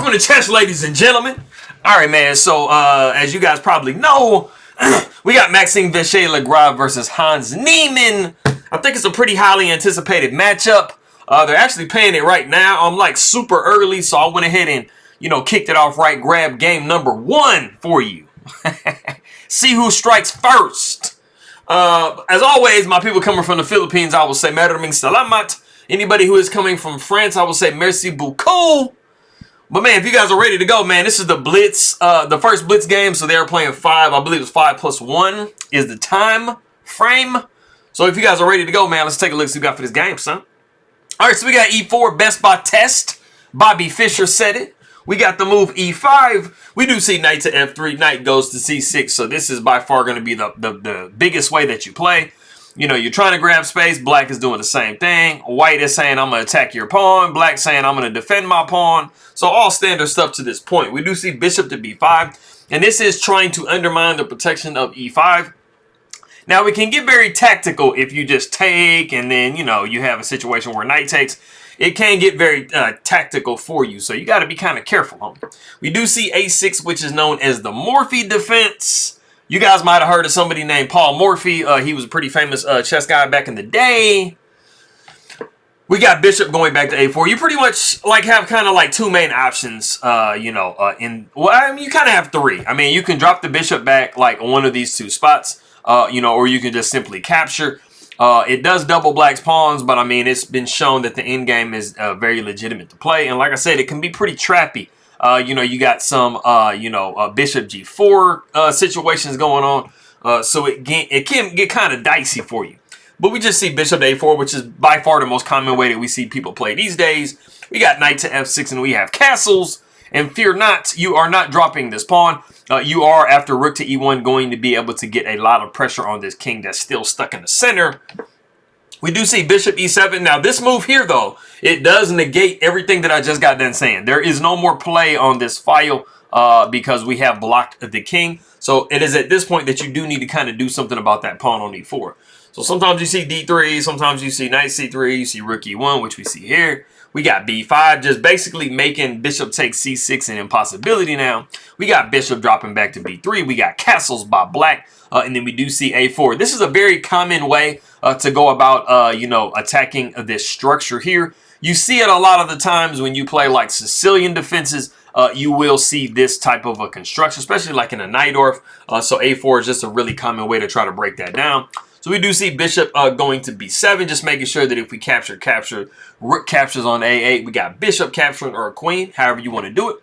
Welcome to chess, ladies and gentlemen. All right, man. So, as you guys probably know, we got Maxime vachier-lagrave versus Hans Niemann. I think it's a pretty highly anticipated matchup. They're actually playing it right now. I'm like super early, so I went ahead and, kicked it off right. Grabbed game number 1 for you. See who strikes first. As always, my people coming from the Philippines, I will say maraming salamat. Anybody who is coming from France, I will say merci beaucoup. But man, if you guys are ready to go, man, this is the Blitz, the first Blitz game. So they're playing 5. I believe it's 5+1 is the time frame. So if you guys are ready to go, man, let's take a look at what we got for this game, son. All right, so we got E4, best by test. Bobby Fischer said it. We got the move E5. We do see knight to F3. Knight goes to C6. So this is by far going to be the biggest way that you play. You're trying to grab space. Black is doing the same thing. White is saying, I'm going to attack your pawn. Black saying, I'm going to defend my pawn. So all standard stuff to this point. We do see bishop to B5. And this is trying to undermine the protection of E5. Now, we can get very tactical if you just take and then, you have a situation where knight takes. It can get very tactical for you. So you got to be kind of careful, homie. We do see A6, which is known as the Morphy defense. You guys might have heard of somebody named Paul Morphy. He was a pretty famous chess guy back in the day. We got bishop going back to A4. You pretty much have kind of like 2 main options, you kind of have 3. I mean, you can drop the bishop back like one of these 2 spots, or you can just simply capture. It does double black's pawns, but I mean, it's been shown that the endgame is very legitimate to play. And like I said, it can be pretty trappy. You got some, bishop G4 situations going on. So it can get kind of dicey for you. But we just see bishop to A4, which is by far the most common way that we see people play these days. We got knight to F6, and we have castles. And fear not, you are not dropping this pawn. You are, after rook to E1, going to be able to get a lot of pressure on this king that's still stuck in the center. We do see bishop E7. Now, this move here, though, it does negate everything that I just got done saying. There is no more play on this file because we have blocked the king. So it is at this point that you do need to kind of do something about that pawn on E4. So sometimes you see D3, sometimes you see knight C3, you see rook E1, which we see here. We got B5, just basically making bishop take C6 an impossibility now. We got bishop dropping back to B3. We got castles by black. And then we do see A4. This is a very common way to go about, attacking this structure here. You see it a lot of the times when you play like Sicilian defenses. You will see this type of a construction, especially like in a Najdorf. So A4 is just a really common way to try to break that down. So we do see bishop going to B7, just making sure that if we capture, rook captures on A8. We got bishop capturing or a queen, however you want to do it.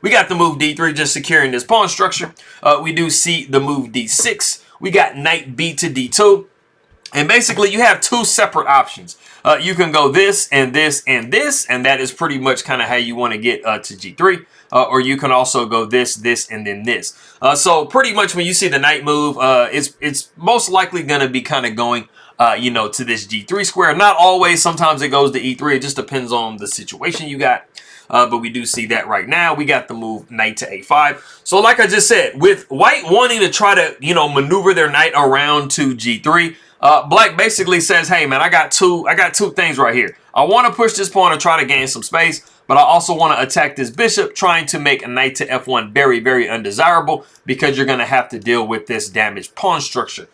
We got the move D3, just securing this pawn structure. We do see the move D6. We got knight B to D2. And basically, you have 2 separate options. You can go this and this and this, and that is pretty much kind of how you want to get to G3. Or you can also go this, this, and then this. So pretty much when you see the knight move, it's most likely going to be kind of going, to this G3 square. Not always. Sometimes it goes to E3. It just depends on the situation you got. But we do see that right now. We got the move knight to A5. So like I just said, with white wanting to try to, maneuver their knight around to G3, black basically says, hey, man, I got two things right here. I want to push this pawn and try to gain some space, but I also want to attack this bishop, trying to make a knight to F1 very, very undesirable because you're going to have to deal with this damaged pawn structure.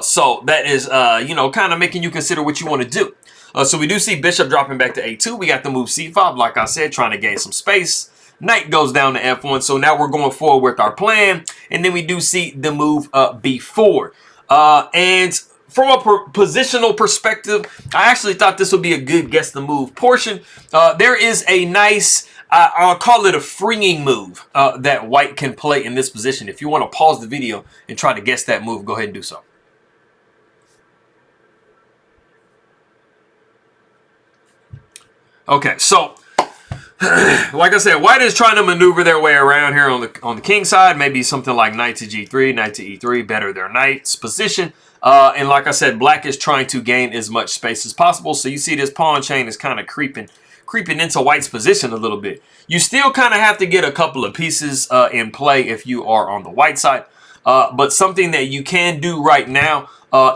So that is, kind of making you consider what you want to do. So we do see bishop dropping back to A2. We got the move C5, like I said, trying to gain some space. Knight goes down to F1. So now we're going forward with our plan. And then we do see the move B4. And from a positional perspective, I actually thought this would be a good guess the move portion. There is a nice, I'll call it a freeing move that white can play in this position. If you want to pause the video and try to guess that move, go ahead and do so. Okay, so like I said, white is trying to maneuver their way around here on the king side. Maybe something like knight to G3, knight to E3, better their knight's position. And like I said, black is trying to gain as much space as possible. So you see this pawn chain is kind of creeping into white's position a little bit. You still kind of have to get a couple of pieces in play if you are on the white side. But something that you can do right now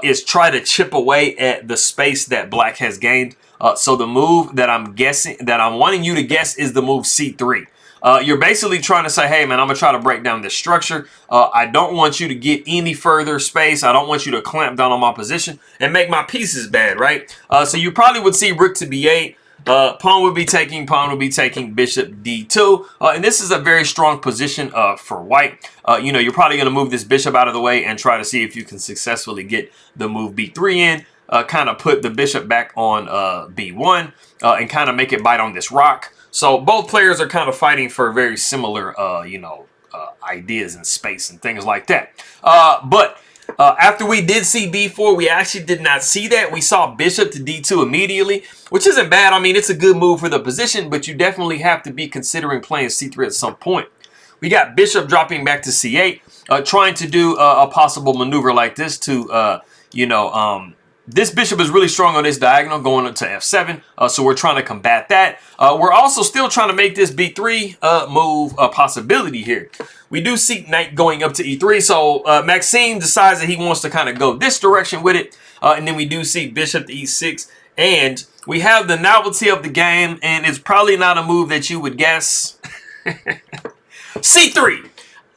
is try to chip away at the space that black has gained. So the move that I'm wanting you to guess is the move C3. You're basically trying to say, hey, man, I'm going to try to break down this structure. I don't want you to get any further space. I don't want you to clamp down on my position and make my pieces bad, right? So you probably would see rook to b8. Pawn would be taking, bishop d2. And this is a very strong position for white. You know, you're probably going to move this bishop out of the way and try to see if you can successfully get the move b3 in. Kind of put the bishop back on b1 and kind of make it bite on this rock. So both players are kind of fighting for very similar, you know, ideas and space and things like that. But after we did see b4, we actually did not see that. We saw bishop to d2 immediately, which isn't bad. I mean, it's a good move for the position, but you definitely have to be considering playing c3 at some point. We got bishop dropping back to c8, trying to do a possible maneuver like this to, you know, this bishop is really strong on this diagonal going up to f7, so we're trying to combat that. We're also still trying to make this b3 move a possibility here. We do see knight going up to e3, so Maxime decides that he wants to kind of go this direction with it, and then we do see bishop to e6, and we have the novelty of the game, and it's probably not a move that you would guess. c3.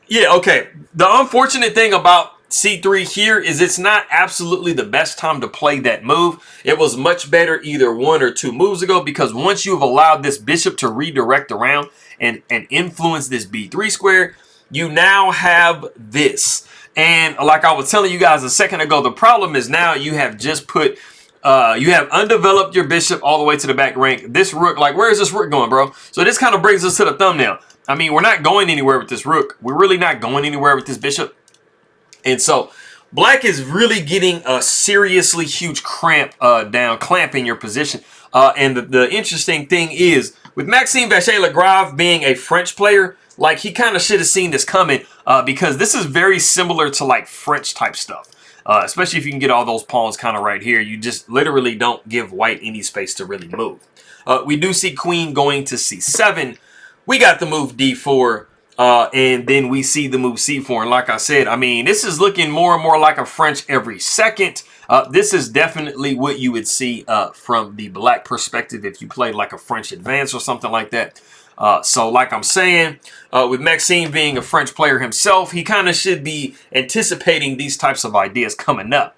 Yeah, okay. The unfortunate thing about c3 here is it's not absolutely the best time to play that move. It was much better either 1 or 2 moves ago, because once you've allowed this bishop to redirect around and influence this b3 square, you now have this. And like I was telling you guys a second ago, the problem is now you have just put you have undeveloped your bishop all the way to the back rank. This rook, like, where is this rook going, bro? So this kind of brings us to the thumbnail. I mean, we're not going anywhere with this rook. We're really not going anywhere with this bishop. And so black is really getting a seriously huge cramp clamping your position. And the interesting thing is, with Maxime vachier-lagrave being a French player, like, he kind of should have seen this coming, because this is very similar to like French type stuff. Especially if you can get all those pawns kind of right here. You just literally don't give white any space to really move. We do see queen going to c7. We got the move d4. And then we see the move c4. And like I said, I mean, this is looking more and more like a French every second. This is definitely what you would see from the black perspective if you played like a French advance or something like that. So like I'm saying, with Maxime being a French player himself, he kind of should be anticipating these types of ideas coming up.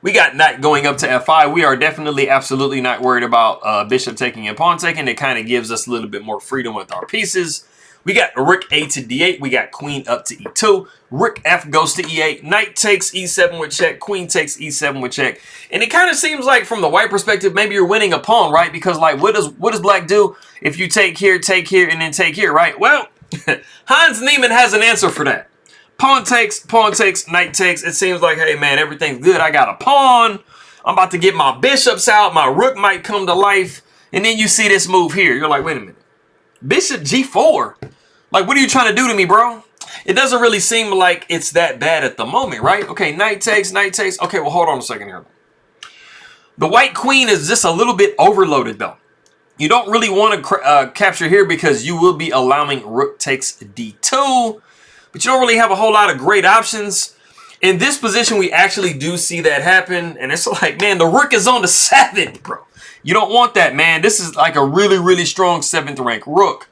We got knight going up to f5. We are definitely absolutely not worried about bishop taking and pawn taking. It kind of gives us a little bit more freedom with our pieces. We got rook a to d8. We got queen up to e2. Rook f goes to e8. Knight takes e7 with check. Queen takes e7 with check. And it kind of seems like from the white perspective, maybe you're winning a pawn, right? Because like, what does black do if you take here, and then take here, right? Well, Hans Niemann has an answer for that. Pawn takes, knight takes. It seems like, hey man, everything's good. I got a pawn. I'm about to get my bishops out. My rook might come to life. And then you see this move here. You're like, wait a minute. Bishop g4? Like, what are you trying to do to me, bro? It doesn't really seem like it's that bad at the moment, right? Okay, knight takes, knight takes. Okay, well, hold on a second here. The white queen is just a little bit overloaded, though. You don't really want to capture here because you will be allowing rook takes d2. But you don't really have a whole lot of great options. In this position, we actually do see that happen. And it's like, man, the rook is on the 7th, bro. You don't want that, man. This is like a really, really strong 7th rank rook.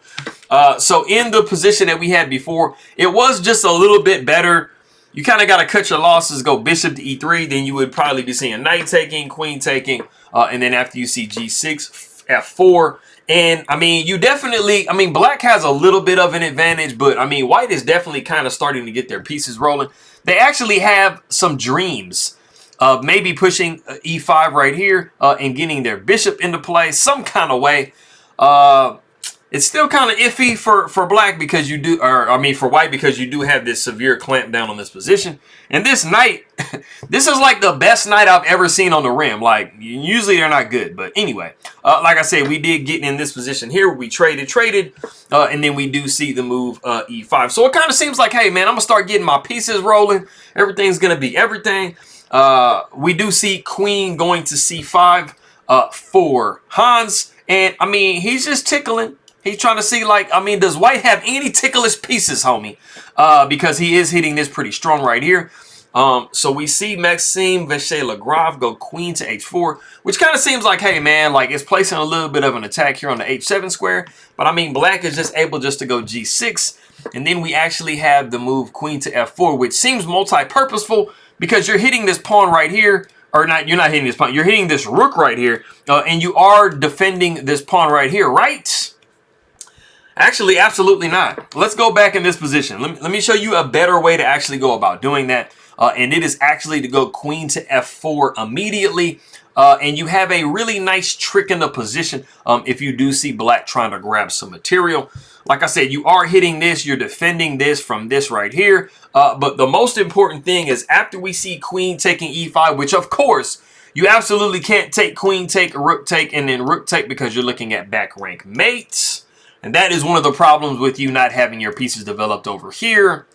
So in the position that we had before, it was just a little bit better. You kind of got to cut your losses, go bishop to e3. Then you would probably be seeing knight taking, queen taking. And then after you see g6, f4. And, I mean, you definitely, I mean, black has a little bit of an advantage. But, I mean, white is definitely kind of starting to get their pieces rolling. They actually have some dreams of maybe pushing e5 right here and getting their bishop into play some kind of way. It's still kind of iffy for black because you do, or I mean for white, because you do have this severe clamp down on this position. And this knight, this is like the best knight I've ever seen on the rim. Like, usually they're not good. But anyway, like I said, we did get in this position here. We traded, and then we do see the move e5. So it kind of seems like, hey, man, I'm going to start getting my pieces rolling. Everything's going to be everything. We do see queen going to c5 for Hans. And, I mean, he's just tickling. He's trying to see, like, I mean, does white have any ticklish pieces, homie? Because he is hitting this pretty strong right here. So we see Maxime vachier-lagrave go queen to h4, which kind of seems like, hey man, like it's placing a little bit of an attack here on the h7 square. But I mean, black is just able just to go g6. And then we actually have the move queen to f4, which seems multi-purposeful because you're hitting this pawn right here. Or not, you're not hitting this pawn. You're hitting this rook right here. And you are defending this pawn right here, right? Actually, absolutely not. Let's go back in this position. Let me show you a better way to actually go about doing that. And it is actually to go queen to f4 immediately. And you have a really nice trick in the position if you do see black trying to grab some material. Like I said, you are hitting this. You're defending this from this right here. But the most important thing is after we see queen taking e5, which of course, you absolutely can't take queen take, rook take, and then rook take because you're looking at back rank mates. And that is one of the problems with you not having your pieces developed over here.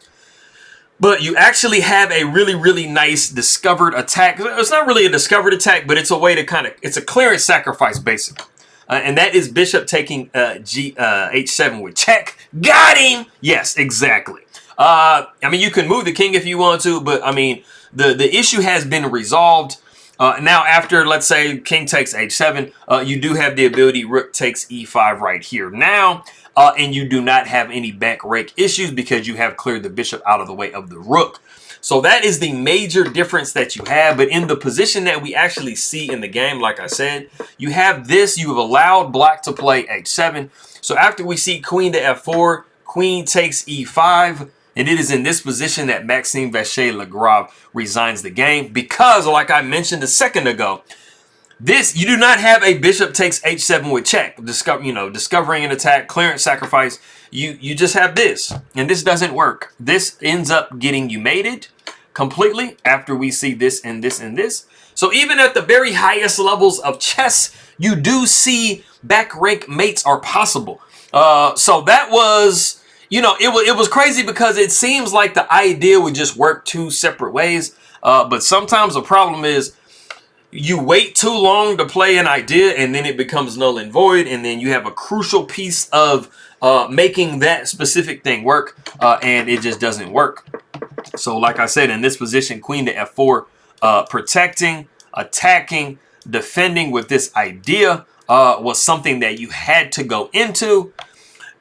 But you actually have a really, really nice discovered attack. It's not really a discovered attack, but it's a way to kind of, it's a clearance sacrifice basically. And that is bishop taking h7 with check. Got him! Yes, exactly. I mean, you can move the king if you want to, but I mean, the issue has been resolved. Now, after, let's say, king takes h7, you do have the ability rook takes e5 right here now. And you do not have any back rake issues because you have cleared the bishop out of the way of the rook. So that is the major difference that you have. But in the position that we actually see in the game, like I said, you have this. You have allowed black to play h7. So after we see queen to f4, queen takes e5. And it is in this position that Maxime vachier-lagrave resigns the game. Because, like I mentioned a second ago, this, you do not have a bishop takes h7 with check. Discovering an attack, clearance sacrifice. You just have this. And this doesn't work. This ends up getting you mated completely after we see this and this and this. So even at the very highest levels of chess, you do see back rank mates are possible. So that was, it was crazy because it seems like the idea would just work two separate ways. But sometimes the problem is, you wait too long to play an idea and then it becomes null and void. And then you have a crucial piece of making that specific thing work and it just doesn't work. So like I said, in this position, queen to f4, protecting, attacking, defending with this idea was something that you had to go into.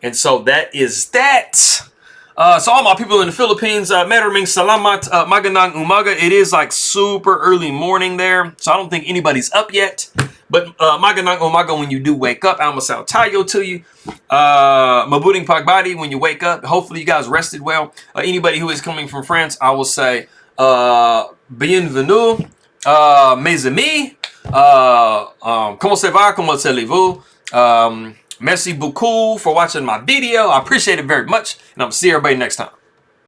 And so that is that. So all my people in the Philippines, maraming salamat, magandang umaga. It is like super early morning there, so I don't think anybody's up yet. But magandang umaga when you do wake up. Almasal tayo to you. Mabuting pagbati when you wake up. Hopefully you guys rested well. Anybody who is coming from France, I will say bienvenue, mes amis. Comment ça va? Comment allez-vous? Merci beaucoup for watching my video. I appreciate it very much. And I'm going to see everybody next time.